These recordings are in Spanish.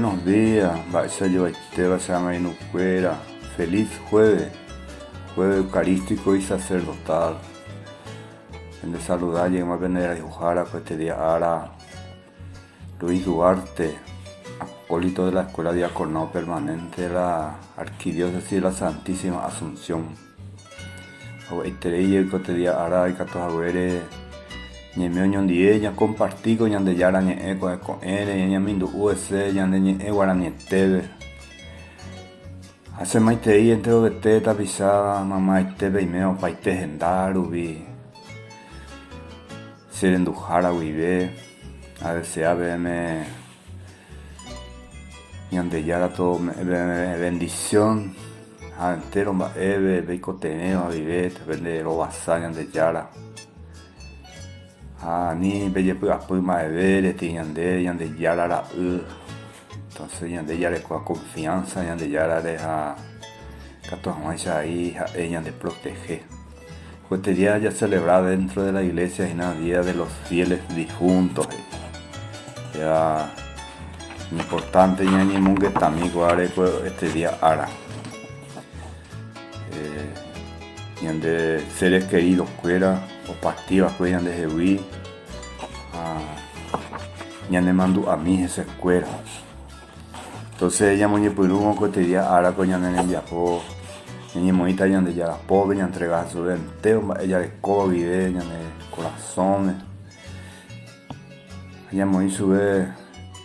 buenos días. Vaya yo Nucuera. Feliz jueves, jueves eucarístico y sacerdotal. En de saludar, llegamos a venir a dibujar este día ahora Luis Duarte, acólito de la Escuela Diaconal Permanente de la Arquidiócesis de la Santísima Asunción. Este día ahora hay que todos ñemeo ñondie ña compartido ñande yara ñe con ere ña mindu USC ñande ñe guarani tebe hace maitei entero vete tapizada mamá tebe imeo paite gendaru vi serendujara vive a veces me ñande yara todo bendición entero ma eve veiko teneo a vive vende lo basa ñande yara ni belle pues más ver yande yara la entonces yande yara con confianza yande yara deja que todas más ahí ella de proteger. Este día ya celebrado dentro de la iglesia en el día de los fieles difuntos. Ya importante ya ni mungue tamigo are este día ara. Yande seres queridos fuera o pastivas pues yande jehuí yande mandu a mí esa escuela. Entonces ella muñe purumo cotidia ahora con yande en yapo yande moita yande ya la pobre yande entrega su enteo ella de covid yande corazones ella muy sube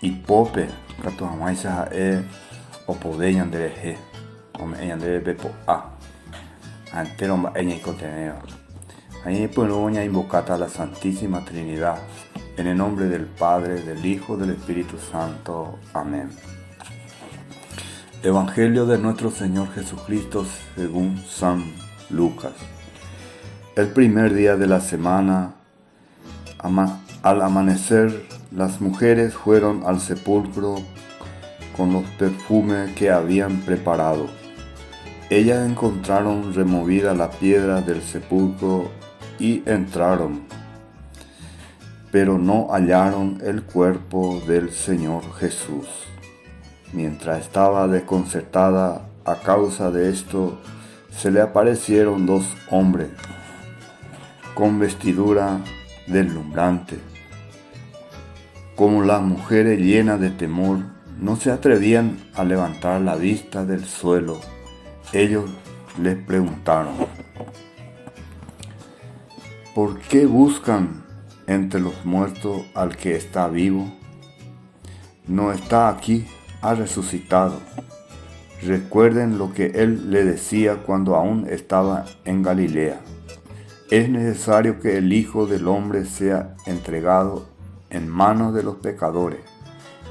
hipope rato jamás o poder yande deje o yande bepo entero ella y contenido. Ahí pues voy a invocar a la Santísima Trinidad, en el nombre del Padre, del Hijo, del Espíritu Santo. Amén. Evangelio de nuestro Señor Jesucristo según San Lucas. El primer día de la semana, al amanecer, las mujeres fueron al sepulcro con los perfumes que habían preparado. Ellas encontraron removida la piedra del sepulcro y entraron, pero no hallaron el cuerpo del Señor Jesús. Mientras estaba desconcertada a causa de esto, se le aparecieron dos hombres con vestidura deslumbrante. Como las mujeres llenas de temor no se atrevían a levantar la vista del suelo, ellos les preguntaron: ¿por qué buscan entre los muertos al que está vivo? No está aquí, ha resucitado. Recuerden lo que él le decía cuando aún estaba en Galilea. Es necesario que el Hijo del Hombre sea entregado en manos de los pecadores,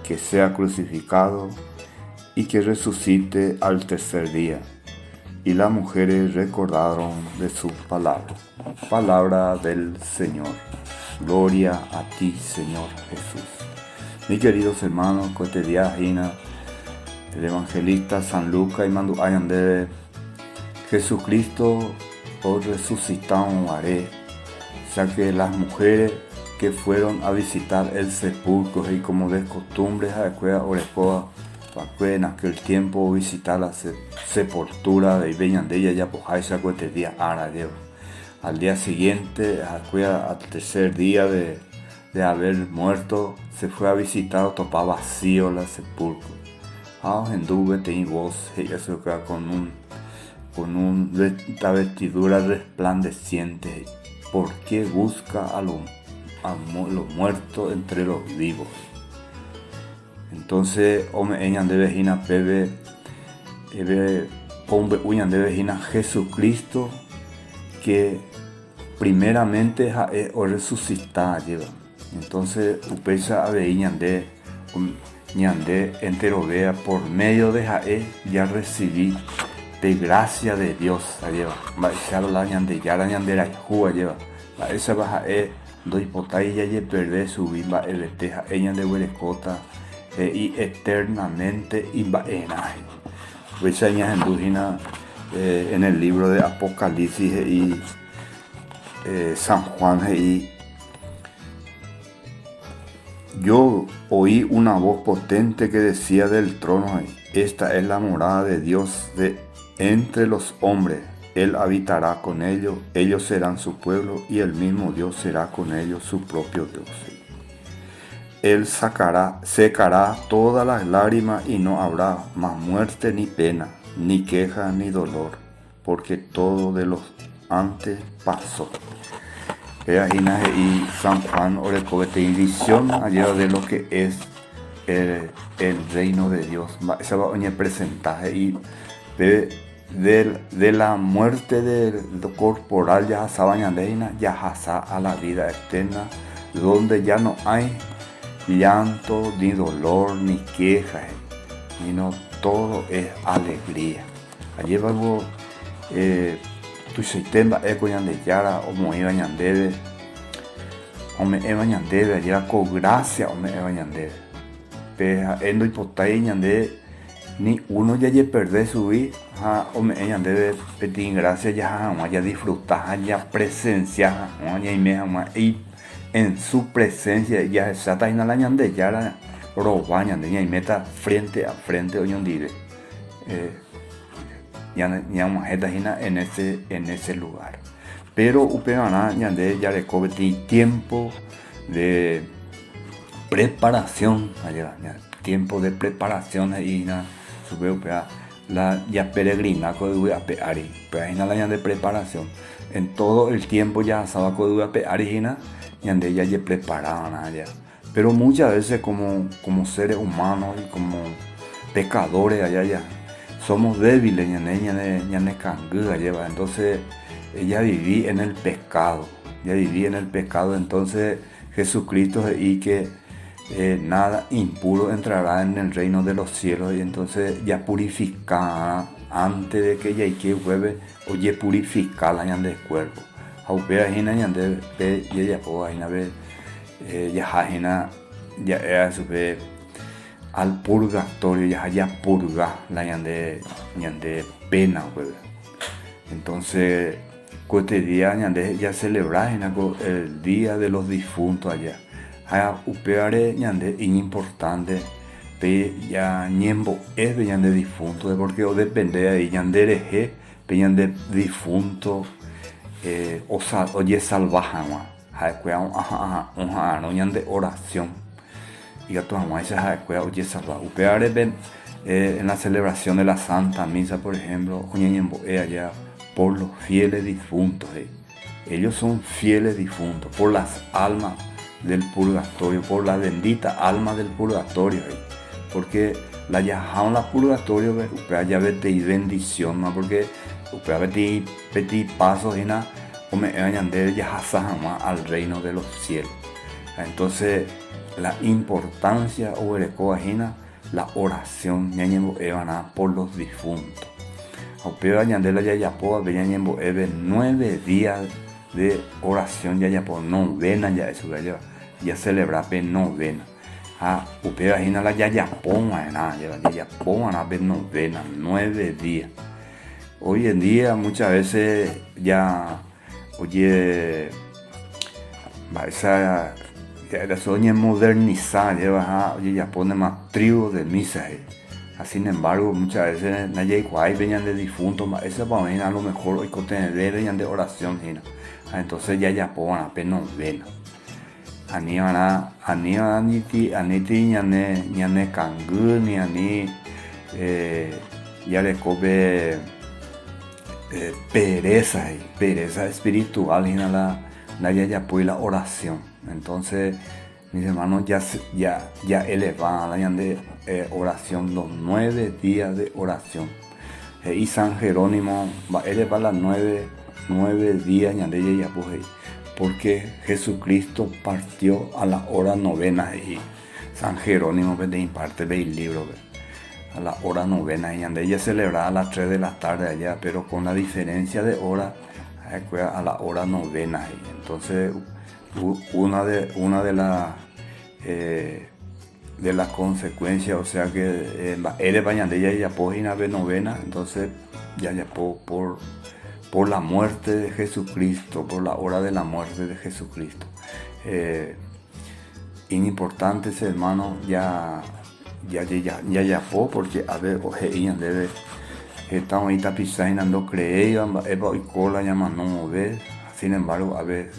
que sea crucificado y que resucite al tercer día. Y las mujeres recordaron de su palabra. Palabra del Señor. Gloria a ti, Señor Jesús. Mis queridos hermanos, este día el evangelista San Lucas y mandu hayan de Jesucristo por resucitado haré. O sea que las mujeres que fueron a visitar el sepulcro y como de costumbre a la escuela Orejoa, en aquel tiempo visitar la sepultura de Ibeñan de ella ya pues este día ahora al día siguiente al tercer día de haber muerto se fue a visitar, topaba vacío la sepulcro. Enduve te voz y eso queda con una vestidura resplandeciente. ¿Por qué busca a los muertos entre los vivos? Entonces, ellas de vejina pebe, hombre uyan de vejina Jesucristo, que primeramente es o resucitar lleva. Entonces, upesa a veíñan ñande entero vea por medio de jae ya recibí de gracia de Dios lleva. Baixar la ñande yara ñande la juga lleva. Esa baja doy potay ya ye perder su vida el teja ella de huelecota. Y eternamente imbaenaje. En el libro de Apocalipsis y San Juan y Yo oí una voz potente que decía del trono: esta es la morada de Dios de entre los hombres. Él habitará con ellos, ellos serán su pueblo y el mismo Dios será con ellos su propio Dios. Él secará todas las lágrimas y no habrá más muerte ni pena, ni queja ni dolor, porque todo de los antes pasó. Y San Juan Orecovete y visión allá de lo que es el reino de Dios. Esa va a presentar y de la muerte de lo corporal ya hasta a la vida eterna, donde ya no hay llanto, ni dolor, ni queja, sino todo es alegría. Allí vamos, tu sistema eco yande yara, o mo iba yandebe, o me eva yandebe, allí con gracia, o me eva yandebe. Pero endo hipotai yande, ni uno ya perder su vida, o me yandebe, pedir gracia, ya disfrutar, ya presenciar, ya y me y en su presencia ya está en la ñande ya robaña de y meta frente a frente hoy un día ya en ese lugar, pero upeana ñande ya recobre tiempo de preparación allá, tiempo de preparación y na sube la ya peregrina con ari pero la ñande preparación en todo el tiempo ya estaba con arigina y ande ya preparaban allá. Pero muchas veces como seres humanos y como pecadores allá ya somos débiles entonces ya viví en el pecado, entonces Jesucristo y que nada impuro entrará en el reino de los cielos, y entonces ya purificada antes de que ya hay que vuelve oye purificar la del cuerpo. Aupea hina yande pe ya po hina be ya era sube al purgatorio ya purga la yande pena pues. Entonces este día yande ya celebrar el día de los difuntos allá. Upeare yande importante pe ya ñembo es de yande difunto porque o depende de yande reje pe yande difunto oye salvaje no de oración y a tu mamá esa oye salvaje en la celebración de la Santa Misa, por ejemplo, allá por los fieles difuntos. Ellos son fieles difuntos por las almas del purgatorio, por la bendita alma del purgatorio, porque la yajaron la purgatorio ya vete y bendición, ¿no? Porque petit pasos y nada, o me añadir ya al reino de los cielos. Entonces la importancia o la oración por los difuntos. Aunque añadir la yayapoa veñembo 9 días de oración yayapo novena ya eso ya celebra novena. Upea hina la yayapoma novena 9 días. Hoy en día muchas veces ya oye esa la soña modernizada oye ya pone más trigo de misa. Sin embargo muchas veces nadie cuay venían de difuntos, esa para a lo mejor hoy contener venían de oración entonces ya pongan apenas novena. Aniti ñane kangu ni ani ya le cobe pereza espiritual y la ya pues la oración. Entonces mis hermanos ya elevan la de oración, los 9 días de oración, y San Jerónimo va a elevar las 9 días ya pues, porque Jesucristo partió a la hora novena y San Jerónimo de imparte el libro a la hora novena y ella celebraba a las 3 de la tarde allá, pero con la diferencia de hora a la hora novena. Y entonces una de las consecuencias, o sea que eres bañande ya pógina de novena, entonces ya por la muerte de Jesucristo, por la hora de la muerte de Jesucristo. importante ese hermano ya fue porque a ver oje ian debe estamos ahí tapizando creían y cola llama no ver. Sin embargo a ver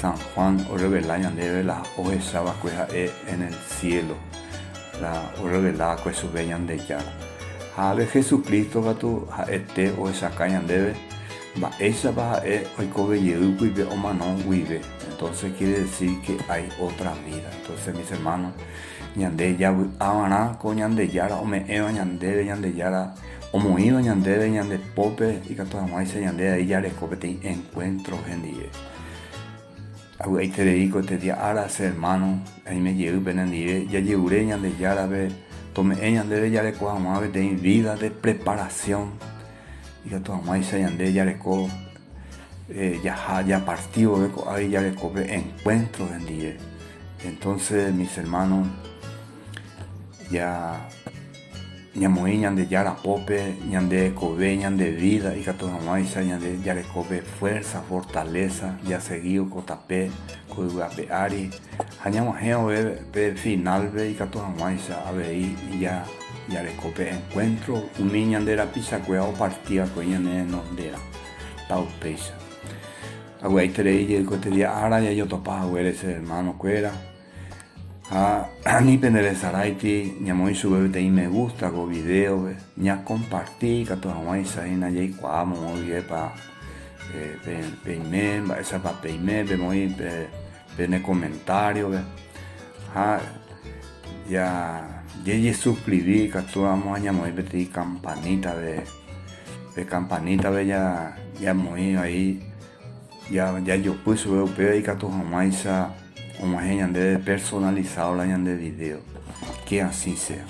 San Juan o revelañan debe la oje saba en el cielo la o revelada que su veían de ya a ver Jesucristo va tu este o esa caña debe va esa va hoy cobe y o manon vive. Entonces quiere decir que hay otra vida. Entonces mis hermanos ñande ya ahora con ñande yara o me eva ñande ñande yara o moido ñande ñande pope y que toda más se ñande ahí ya le copete encuentro gente ahí te dedico este día ahora ser hermano ahí me llevo benendire ya llevaré ñande yara ve tome ñande ya le coja más de vida de preparación y que toda más se ñande ya le co ya partido ahí ya le cope encuentro bendice. Entonces mis hermanos ya ñamoí ñande yara pope ñande cobe ñande vida y que toda más ñande ya le cope fuerza fortaleza ya seguido cotape coigape ari hañamos ve final ve y que toda más a ver y ya le cope encuentro un niño de la pizza cueva o partida coña no de la tau pesa ahí te leí y este día ahora ya yo topaba güey ese hermano cuera ni penele saraiti ñamoy sube te me gusta go video ña compartí que toda más ahí na ya cuamo muy pa peimen va esa pa peimen ve muy pene comentario ya suscribí que toda más ñamoy betí campanita de campanita ve ya muy ahí ya yo puse veo y que toda más como de personalizado la de video que así sea.